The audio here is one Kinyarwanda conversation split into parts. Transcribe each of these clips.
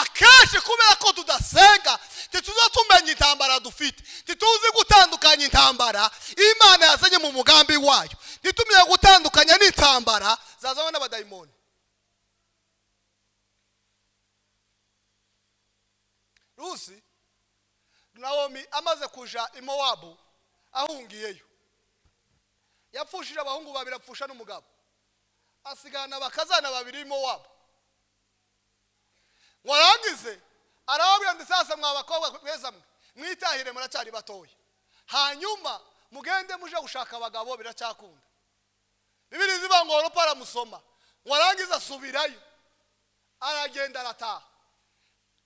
akenshi kubera ko tudasenga tituza tumenya intambara dufite, tituzi gutandukanya intambara Imana yazanye mu mugambi wayo, ntitumye gutandukanya n'intambara zazanywe n'abadayimoni. Rusi Naomi amaze kuja i Mowabu ahungiyeyo, yapfushije abahungu babiri apfusha n'umugabo, asigana bakazana babiri i Mowabu. Warangize arababwira ndi sasa mwa bakobwa kweza mwe mwitahire muracyari batoya, hanyuma mugende muje gushaka abagabo biracyakunda. Bibiri ziba ngo ropara musoma, warangiza asubirayo aragenda arataha.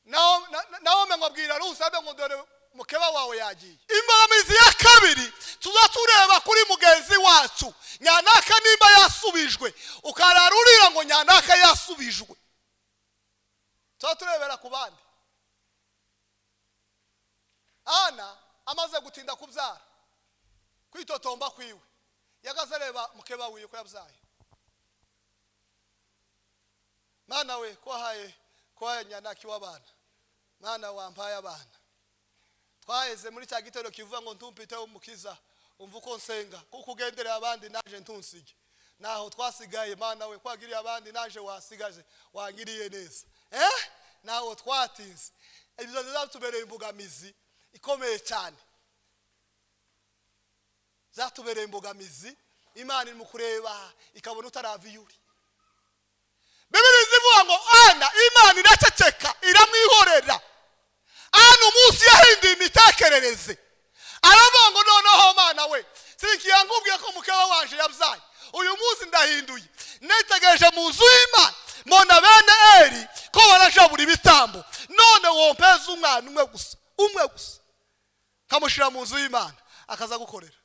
Naho ngabwira Rusabe ngo dore mukeba wawe yagiye. Imbogamizi ya kabiri tuzatureba kuri mugenzi wacu, nyanaka nimba yasubijwe ukararurira ngo nyanaka yasubijwe, tuturebera ku bandi. Ana amaze gutinda kubyara, kwitotomba kwiwe yakazareba mukeba wiwe ko yabyaye. Mana we ko nyanaki w'abana, Mana wampaye abana. Twaheze muri cya gitero kivuga ngo ntumpite umukiza umva uko nsenga, kuko ugenderera abandi naje ntunsige. Naho twasigaye Mana we kwagiriye abandi naje wasigaje wangiriye neza. Naho twatinze. Ibyo bizatubereye imbogamizi ikomeye cyane. Zatubereye imbogamizi, Imana iri mu kureba ikabona utaraviyuri. Bibiri zivuga ngo Ana Imana iraceceka iramwihorera. Ana umunsi yahinduye imitekerereze, aravuga ngo noneho Mana we sinkiyangubwiye ko mukeba wanje yabyaye, uyu munsi ndahinduye. Nitegereje mu nzu y'Imana mbona bene Eri ko barajabura ibitambo, none wompeza umwana umwe gusa kamushira mu nzu y'Imana akaza gukorera.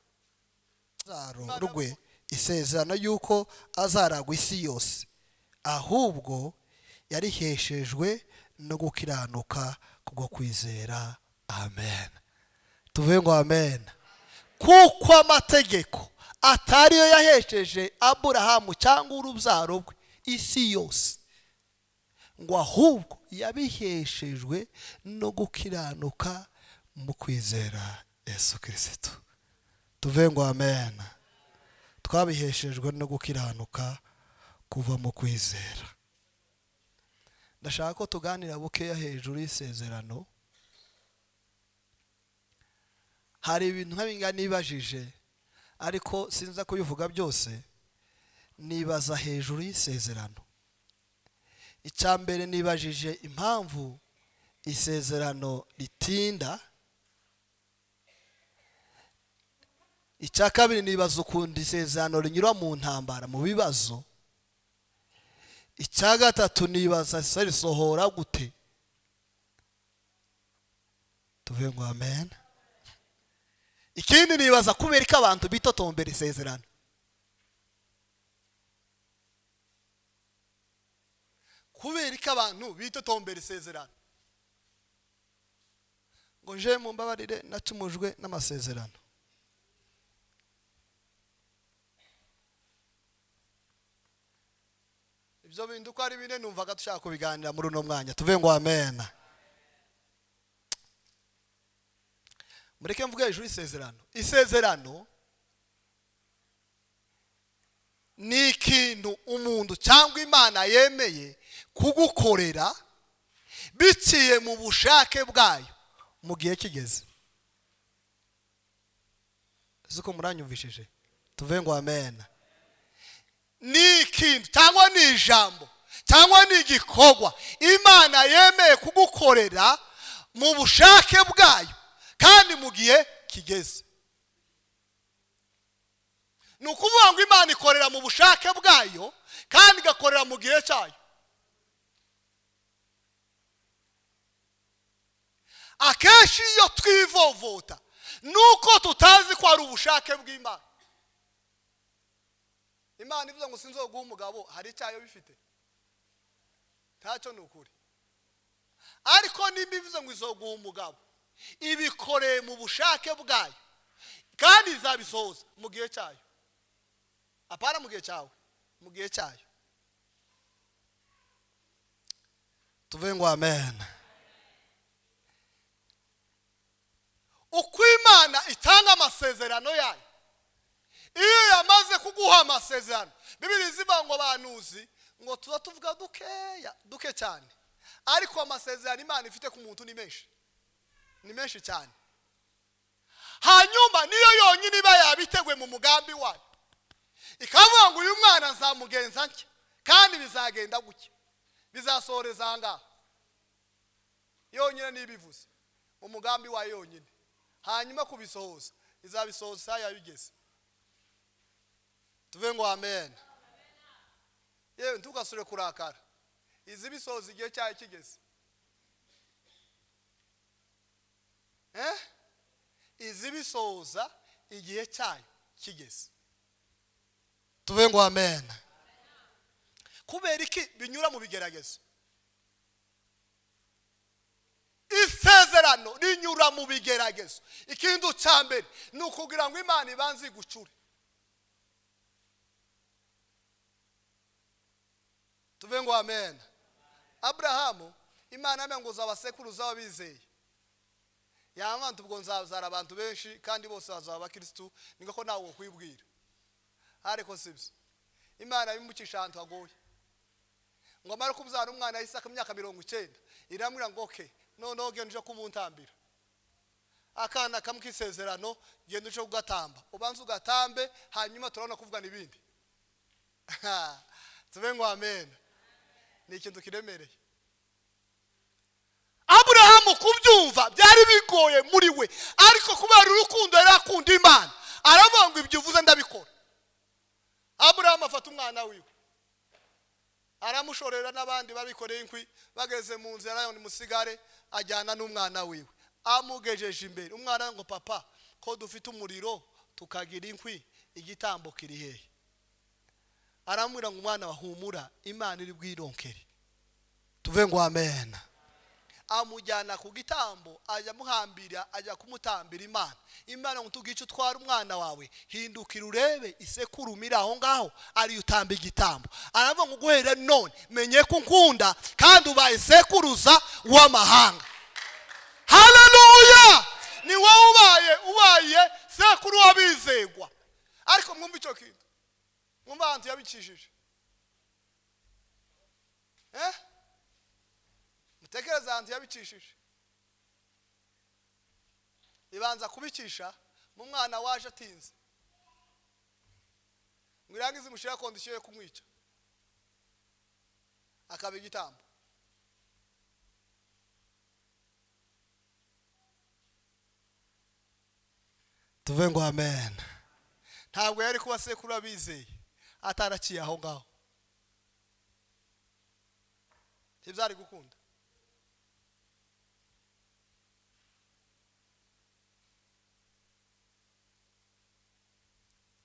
Rugwe isezerano yuko azaragwa isi yose, ahubwo yariheshejwe no gukiranuka kubwo kwizera. Amen. Tuvuge ngo amen. Kuko amategeko atariyo yahesheje Aburahamu cyangwa urubyaro rwe isi yose, ngo ahubwo yabiheshejwe no gukiranuka mu kwizera Yesu Kristo. Tuvuge ngo amen. Twabiheshejwe no gukiranuka kuva mu kwizera. Ndashaka ko tuganira bukeya hejuru y'isezerano. Hari ibintu nk'abinga nibajije ariko sinza kubivuga byose. Nibaza hejuru y'isezerano. Icyambere nibajije impamvu isezerano ritinda. Icya kabiri nibaza ukuntu isezerano rinyura mu ntambara mu bibazo. Icya gatatu nibaza risohora gute. Tuvuge ngo amen. Ikindi nibaza kubera ko abantu bitotombera isezerano. Kubera ko abantu bitotombera isezerano. Ngo nje mu mbabarire nacumujwe n'amasezerano. Ibyo bintu uko ari bine numvaga dushaka kubiganira muri uno mwanya. Tuvuge ngo amen. Mureke mvuge hejuru y'isezerano. Isezerano ni ikintu umuntu cyangwa Imana yemeye kugukorera biciye mu bushake bwayo mu gihe kigeze. Zuko muranyumvishije. Tuvuge ngo amen. Ni ikintu cyangwa ni ijambo cyangwa ni igikorwa Imana yemeye kugukorera mu bushake bwayo kandi mu gihe kigeze. Ni ukuvuga ngo Imana ikorera mu bushake bwayo kandi igakorera mu gihe cyayo. Akenshi iyo twivovota nuko tutazi ko ari ubushake bw'Imana. Imana ivuze ngo sinzoguha umugabo, hari icyayo bifite? Ntacyo ni ukuri. Ariko nimba ivuze ngo izoguha umugabo, ibikoreye mu bushake bwayo kandi izabisohoza mu gihe cyayo. Apana mu gihe cyawe, mu gihe cyayo. tuvuge ngo amen. uko Imana itanga amasezerano yayo, iyo yamaze kuguha amasezerano, Bibiliya zivuga ngo banuzi ngo tuza tuvuga duke cyane, ariko amasezerano Imana ifite ku muntu ni menshi cyane. Hanyuma niyo yonyine iba yabitegwe mu mugambi wayo, ikavuga ngo uyu mwana nzamugenza nke kandi bizagenda gutya, bizasohoreza ahangaha. Yonyine nibivuze umugambi wayo yonyine, hanyuma kubisohoza izabisohoza yabigeze. Tuvuge ngo amen. Yewe ntugasure kurakara, izi bisohoza igihe cyayo kigeze. Izi bisohoza igihe cyayo kigeze. Tuvuge ngo amen. Kubera iki binyura mu bigeragezo? Isezerano rinyura mu bigeragezo. Ikintu cya mbere ni ukugira ngo Imana ibanze igucure. Tuvuge ngo amen. Abrahamu Imana yamenguza abasekuruza wabizeye, yamantu ubwo nzazara abantu benshi kandi bose bazaba abakristo, niko nawe ukwibwira. Ariko sibyo, Imana bimukisha ahantu hagoye. Ngo amara kubyara umwana Isaka imyaka 90, iramwira ngo okay, noneho genda uje kumuntambira. Akana kamukisezerano, genda uje kugatamba. Ubanza ugatambe, hanyuma turabona kuvugana ibindi. Tuvuge ngo amen. Ni ikintu kiremereye. Abrahamu kubyumva byari bigoye muri we, ariko kubera urukundo yarakunda Imana, aravuga ngo ibyo uvuze ndabikora. Abrahamu afata umwana wiwe, aramushorera n'abandi babikoreye inkwi, bageze mu nzira yayo musigare, ajyana n'umwana wiwe, amugejeje imbere. Umwana ngo papa, ko dufite umuriro tukagira inkwi, igitambo kiri hehe? Aramwira ngo umwana wahumura, Imana iri bwironkere. Tuvuge ngo amen. Amujyana ku gitambo, ajya muhambira, ajya kumutambira Imana. Imana ngo tugice utwara umwana wawe, hindukira urebe isekurumira aho ngaho ari utamba igitambo. Aravuga ngo guhera none menye ko nkunda kandi ubaye sekuruza w'amahanga. Haleluya! Ni wowe ubaye sekuru wabizegwa. Ariko mwumva icyo kintu, mwumva abantu yabicishije. Mutekereza ahantu yabicishije. Ibanza kubicisha mu mwana waje atinze, mwirangize mushira kondisiyo yo kumwica, akaba igitambo. Tuvuge ngo amen. Ntabwo yari kuba sekuru abizeye ataraciye aho ngaho, ntibyari gukunda.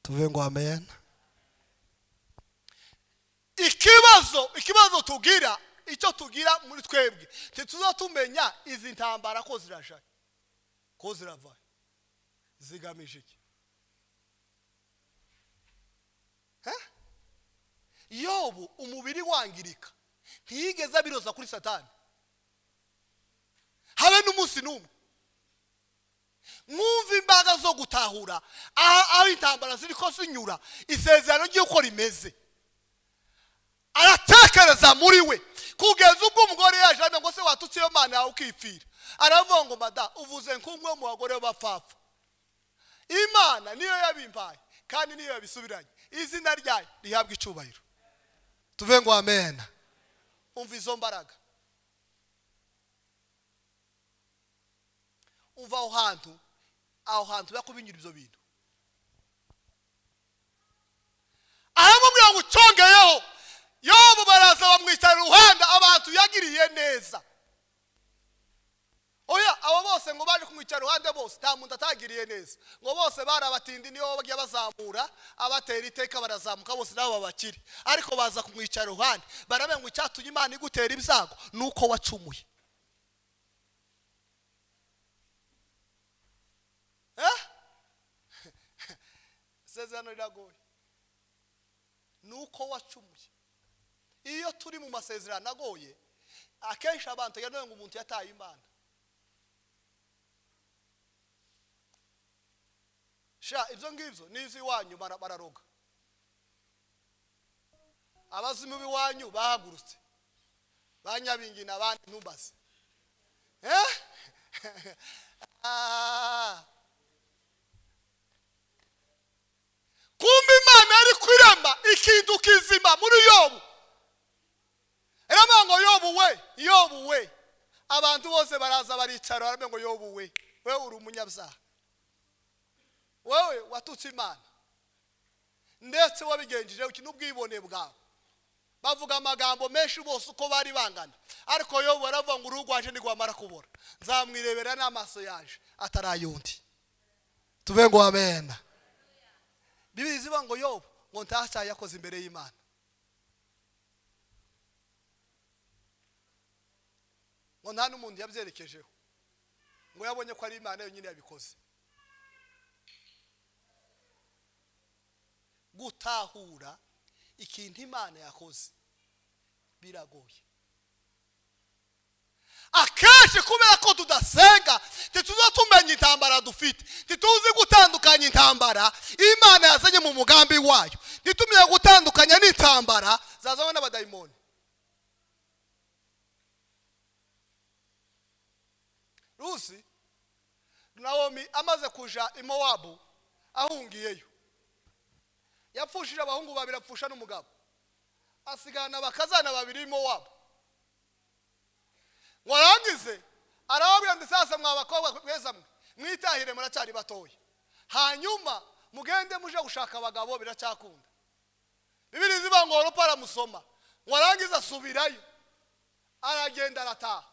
Tuvuge ngo amen. Ikibazo tugira, icyo tugira muri twebwe, ntituza tumenya izi ntambara ko ziraje, ko zirava, zigamije iki? Yobu umubiri wangirika, ntiyigeze abiroza kuri Satani habe n'umunsi n'umwe. Mwumva imbaga zo gutahura aho intambara ziri ko zinyura, isezerano ry'uko rimeze. Aratekereza muri we kugeza ubwo umugore yaje ngo se watutse iyo Mana yawe ukipfira. Aravuga ngo mada, uvuze nk'umwe mu bagore bapfapfa. Imana niyo yabimbaye kandi niyo yabisubiranye, izina ryayo rihabwa icubahiro. Tuvuge ngo amen. Umva izo mbaraga, umva aho hantu bakubinyura ibyo bintu. Aramubwira ngo ucongeyeho, Yobu baraza bamwicara iruhande, abantu yagiriye neza. Oya, abo bose ngo baje kumwicara iruhande bose, nta muntu atagiriye neza. Ngo bose bari abatindi, niyo bagiye bazamura, abatera iteka barazamuka bose nabo babakiri. Ariko baza kumwicara iruhande, baravuga ngo icyatumye Imana igutera ibyago nuko wacumuye. Isezerano riragoye, nuko wacumuye. Iyo turi mu masezerano agoye, akenshi abantu yanone ngo umuntu yataye imana. Sha ibyo ngibyo nizi wanyu bararoga. Abazimu biwanyu bahagurutse. Banyabingi nabandi ntumbaze. Kumbe Imana ari kwirema ikintu kizima muri Yobu. Erama ngo Yobu we. Abantu bose baraza baricara barame ngo Yobu we. Wewe uri umunyabyaha. Wewe watutse Imana. Ndetse wabigenjeje ukintu bwibone bwawe. Bavuga amagambo menshi bose uko bari bangana. Ariko Yobu baravuga ngo urugwaje ndigwamara kubora. Nzamwirebera n'amaso yaje atarayundi. Tuve ngo amen. Bibiri ziba ngo Yobu ngo ntacya yakoze imbere y'Imana. Ngo nta n'umuntu yabyerekejeho. Ngo yabonye ko ari Imana yonyine yabikoze. Gutahura ikintu Imana yakoze biragoye. Akenshi kubera ko tudasenga tituza tumenya intambara dufite, tituzi gutandukanya intambara Imana yazanye mu mugambi wayo, titumye gutandukanya n'intambara zazanywe n'abadayimoni. Rusi Naomi amaze kuja i Mowabu ahungiyeyo, yapfushije abahungu babiri apfusha n'umugabo, asigana bakazana babiri i Mowabu. Warangize arababwira ndi sasa mwabakobwa beza mwe mwitahire muracyari batoya, hanyuma mugende muje gushaka abagabo biracyakunda. Bibiri ziba ngo Oropa aramusoma, warangize asubirayo aragenda arataha.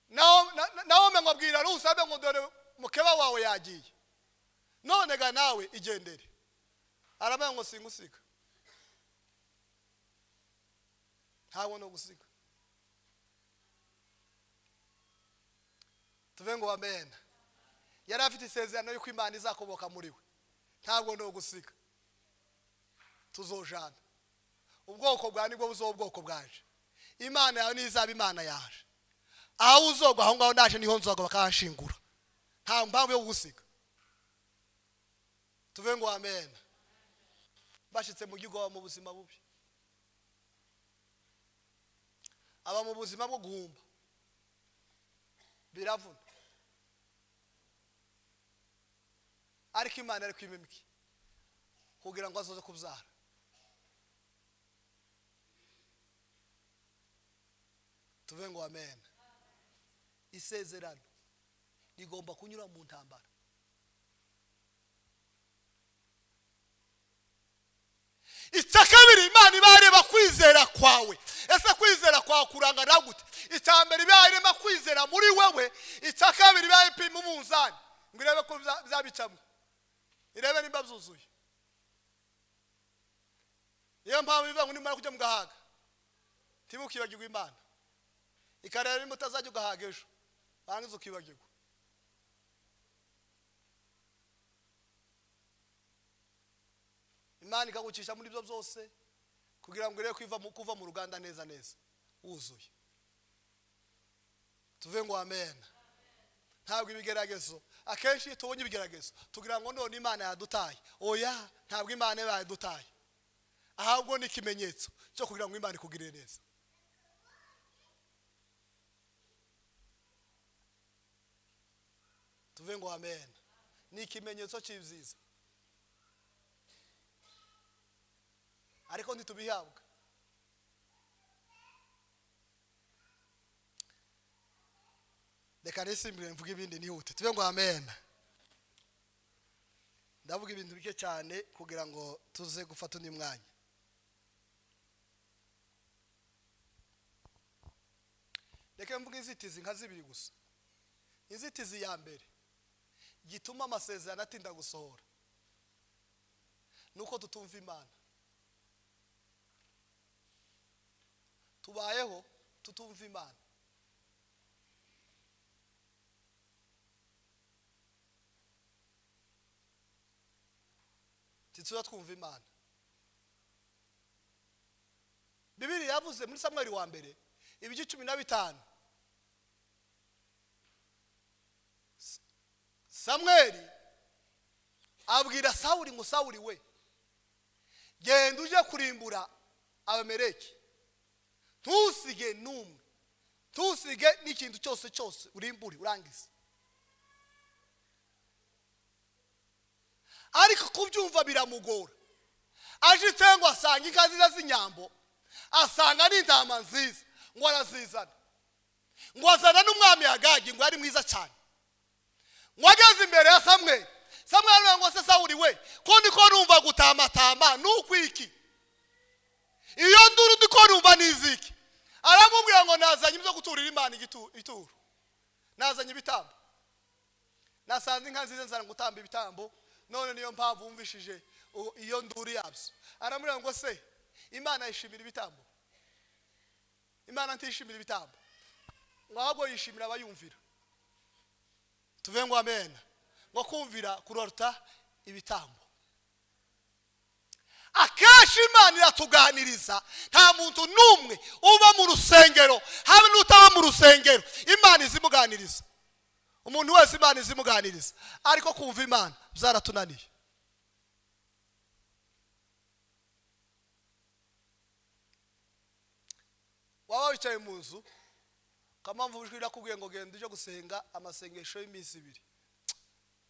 Nawe ngabwira Rusi abe ngo dore mukeba wawe yagiye, none ga nawe igendere. Araba ngo singusiga, ntawe no gusiga. Tuve ngo amen. Yari afite isezerano yuko Imana izakoboka muri we, ntabwo no gusiga. Tuzojana ubwoko bwa nibwo buzo ubwoko bwaje. Imana yawe nizaba Imana yaje, aho uzogwa aho ngaho ndaje niho nzogwa bakanshingura, nta mpamvu yo gusiga. Tuve ngo amen. Bashitse mu gigo mu buzima bubi, aba mu buzima bwo guhumba biravuna, ariko Imana ari kwimemiki kugira ngo azoze kubyara. Tuve ngo amen. Isezerano rigomba kunyura mu ntambara. Icyakabiri Imana ibareba kwizera kwawe. Ese kwizera kwawe kurangana gute? Icyambere ibareba kwizera muri wewe, icyakabiri bayipima umunzani ngo irebe ko byabicamwe, irebe nimba byuzuye. Iyo mpamvu bivuga ngo nimara kujya mugahaga timukibagirwa Imana, ikarera nimba utazajya ugahaga ejo bangize ukibagirwa. Imana ikagucisha muri byo byose kugira ngo irebe kuva mu ruganda neza neza wuzuye. Tuve ngo amen. Ntabwo ibigeragezo akenshi tubonye ibigeragezo tugira ngo none Imana yadutaye. Oya, ntabwo Imana yadutaye, ahubwo ni ikimenyetso cyo kugira ngo Imana ikugirire neza. Tuve ngo amen. Ni ikimenyetso cy'ibyiza, ariko ntitubihabwa. Reka nisimbire mvuga ibindi nihute. Tuve ngo amen. Ndavuga ibintu bike cyane kugira ngo tuze gufata undi mwanya. Reka mvuga inzitizi nka zibiri gusa. Inzitizi ya mbere gituma amasezerano atinda gusohora nuko tutumva Imana. Tubayeho tutumva Imana. Tituza twumva Imana. Bibiri yavuze muri Samuel wa mbere ibice 15 Samweli abwira Sawuli ngo Sawuli we genda uje kurimbura abameleki ntusige numwe ntusige n'ikintu cyose urimbure urangize ariko kubyumva biramugora aje cyangwa asanga inka nziza z'inyambo asanga n'intama nziza ngo arazizana ngo azana n'umwami Agagi ngo ari mwiza cyane mwageze imbere ya Samweli ngo se Sawuli we ko ndiko numva gutamatama nukwiki iyo nduru ndiko numva niziki aramubwira ngo nazanye ibyo guturira Imana ituro nazanye ibitambo nasanze inka nziza nzana gutamba ibitambo none niyo mpamvu wumvishije iyo nduru yabyo aramubwira ngo se Imana yishimira ibitambo Imana ntishimira ibitambo ahubwo yishimira abayumvira tuve ngo amen ngo kumvira kurota ibitambo akenshi Imana iratuganiriza nta muntu numwe uba mu rusengero habe n'utaba mu rusengero Imana izimuganiriza umuntu wese Imana izimuganiriza ariko kumva Imana byaratunaniye waba wicaye mu nzu kamamvu ujwi irakubwiye ngo genda uje gusenga amasengesho y'iminsi 2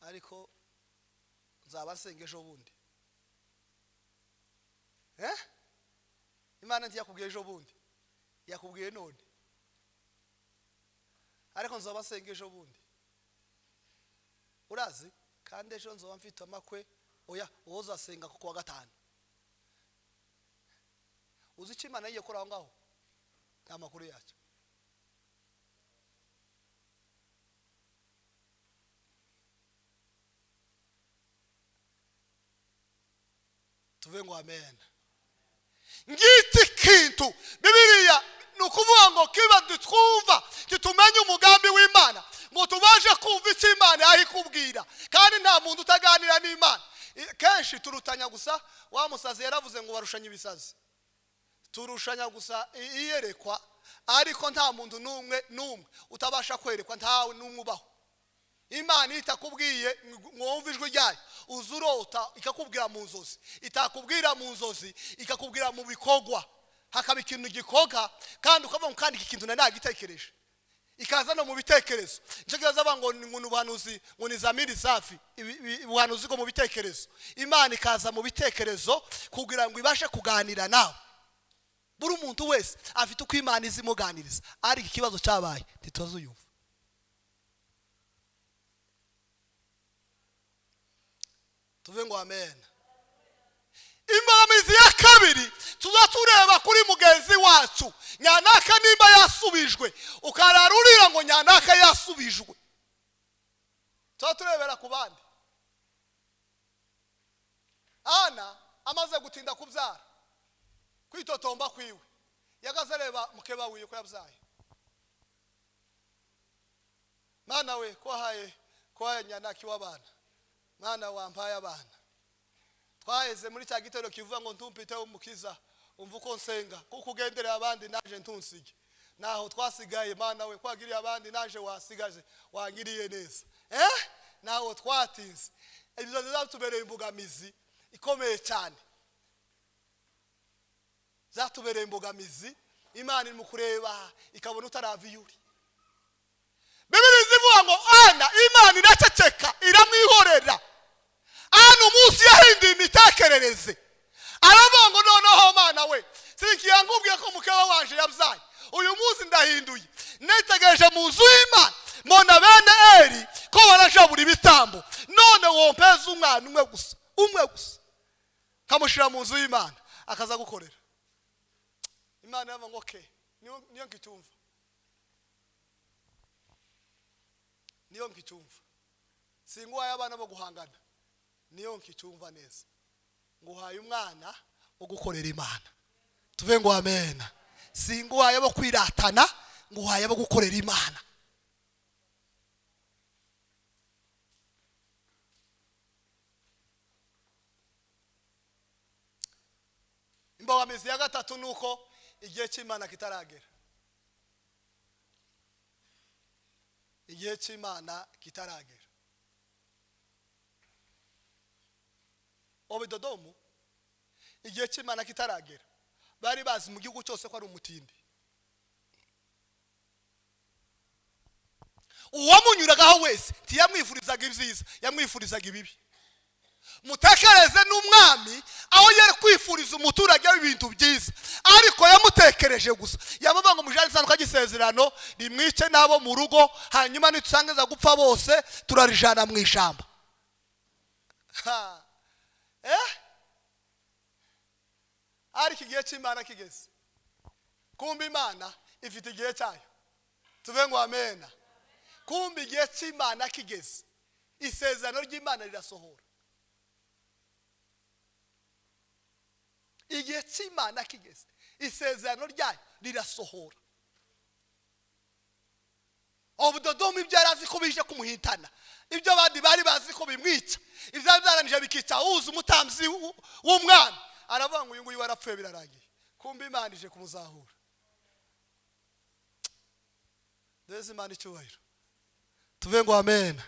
ariko nzabasengesho bundi Imana ntiyakubwiye ejo bundi yakubwiye none ariko nzabasengesho bundi urazi kandi ejo nzoba mfite amakwe oya uzasenga ku wa gatanu uzi icyo Imana yiye kora ngaho nta makuru yacyo tuve ngo amen ngiti kintu Bibiliya nukuvuga ngo kiba twumva kitumenye umugambi w'Imana ngo tubaje kumva icyo Imana yahikubwira kandi nta muntu utaganira n'Imana kenshi turutanya gusa wa musazi yaravuze ngo barushanya ibisazi turushanya gusa iyerekwa ariko nta muntu numwe utabasha kwerekwa ntawe n'umubaho Imana itakubwiye mwumva ijwi ryayo uzurota ikakubwira mu nzozi itakubwira mu nzozi ikakubwira mu bikogwa hakaba ikintu gikoga kandi ukavuga ngo kandi iki kintu nagitekereje ikaza no mu bitekerezo nje kizaza bango n'ubuhanuzi ngo ni zamiri safi ubuhanuzi ko mu bitekerezo Imana ikaza mu bitekerezo kugira ngo ibashe kuganira nawe buri umuntu wese afite uko Imana izimuganiriza ariko ikibazo cyabaye ntituzuyumva tuve ngo amen imbogamizi ya kabiri tuzatureba kuri mugenzi wacu nyanaka nimba yasubijwe ukararurira ngo nyanaka yasubijwe tuzaturebera ku bandi Ana amaze gutinda kubyara kwitotomba kwiwe yagaze reba mukeba wiye ko yabyaye Mana we ko haye nyanaki w'abana Mana wampaye abana twaheze muri cya gitero kivuga ngo ntumpite umukiza umva uko nsenga kuko ugenderera abandi naje ntunsige naho twasigaye Mana we kwagiriye abandi naje wasigaje wangiriye neza naho twatinze ibyo bizatubereye imbogamizi ikomeye cyane zatubereye imbogamizi Imana iri mu kureba ikabona utarava iyuri Bibiliya zivuga ngo Ana Imana iraceceka iramwihorera Ana umunsi yahinduye imitekerereze aravuga ngo noneho Mana we sinkiyangubwiye ko mukeba wanje yabyaye uyu munsi ndahinduye nitegereje mu nzu y'Imana mbona bene Eli ko barajabura ibitambo none wompeza umwana umwe gusa kamushira mu nzu y'Imana akaza gukorera Imana yavuga ngo okay niyo nkitumva niyo nkitumva singuhaye abana bo guhangana niyo nkitumva neza nguhaye umwana wo gukorera Imana tuve ngo amen singuhaye bo kwiratana nguhaye bo gukorera Imana imbogamizi ya gatatu nuko igihe cy'Imana kitaragera igihe cy'Imana kitaragera. Obidodomu igihe cy'Imana kitaragera bari bazi mu gihugu cyose ko ari umutindi. Uwamunyuragaho wese ntiyamwifurizaga ibyiza, yamwifurizaga ibibi. Mutekereze n'umwami aho yari kwifuriza umuturage w'ibintu byiza, ariko yamutekereje gusa. Yamuvuga ngo mujane sanduka gisezerano rimwice nabo mu rugo, hanyuma nitusangiza gupfa bose turarijana mu ishamba. Ariko igihe cy'Imana kigeze. Kumbe Imana ifite igihe cyayo. Tuve ngo amena. Kumbe igihe cy'Imana kigeze, isezerano ry'Imana rirasohora. Igihe cy'Imana kigeze, isezerano ryayo rirasohora. Obudodomu ibyo yarazi ko bije kumuhitana, ibyo abandi bari bazi ko bimwica, ibyo byaranije bikica uza umutamzi w'umwami, aravuga ngo uyu nguyu warapfuye birarangiye. Kumbe Imana ije kumuzahura. Ndeze Imana icyubahiro. Tuve ngo amen.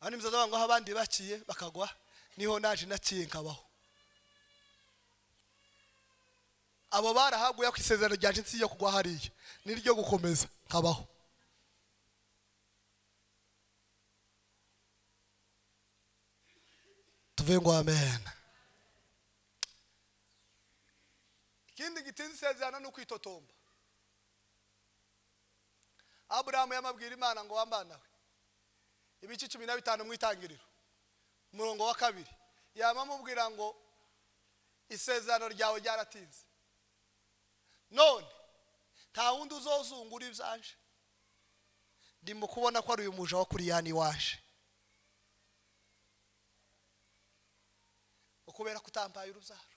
Ani mzaza ngo abandi baciye bakagwa, niho naje naciye nkabaho. Abo barahaguye kwisezerano ryaje nsiye kugwa hariye, niryo gukomeza nkabaho. Tuve ngo amen. Ikindi gitinze isezerano no kwitotomba. Abrahamu yamabwira Imana ngo wambana we. Ibice 15 mu itangiriro umurongo wa 2 yamamubwira ngo isezerano ryawe ryaratinze, none nta wundi uzozungura ibyanje, ndimo kubona ko ari uyu muja wa kuri yani waje, ukubera kutampaye urubyaro.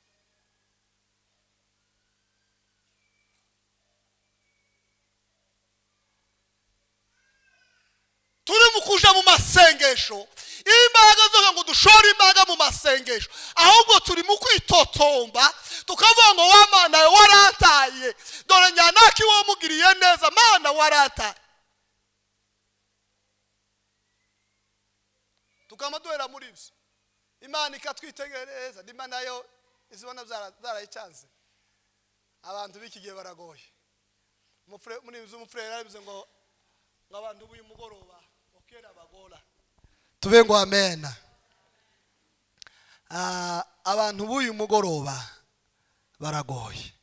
Turi mukuja mu masengesho, imbaraga zo ngo dushore imbaraga mu masengesho, ahubwo turi mu kwitotomba tukavuga ngo wa Mana warantaye, dore nyanaki wo mugiriye neza, Mana warantaye. Tukamaduhera muri ibyo, Imana ikatwitegereza, Imana yo izibona zarayicyanze. Abantu bikigiye baragoye. Muri ibyo umufrere yarabize ngo abantu b'uyu mugoroba bagora. Tuve ngo amen. Abantu b'uyu mugoroba baragoye.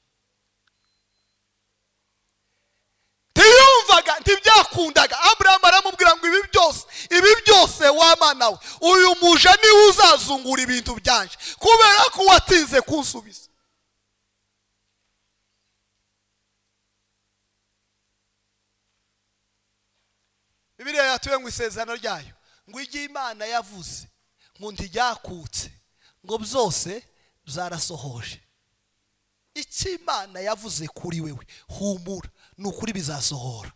Tiyumvaga ntibyakundaga. Abrahamu aramubwira ngo ibi byose wa Mana we, uyu muja ni uzazungura ibintu byanje, kubera ko watinze kunsubiza. Bibiliya yatuye ngo isezerano ryayo ngo igihe Imana yavuze ngo ntiryakutse, ngo byose byarasohoje. Icyo Imana yavuze kuri wewe humura, nukuri bizasohora.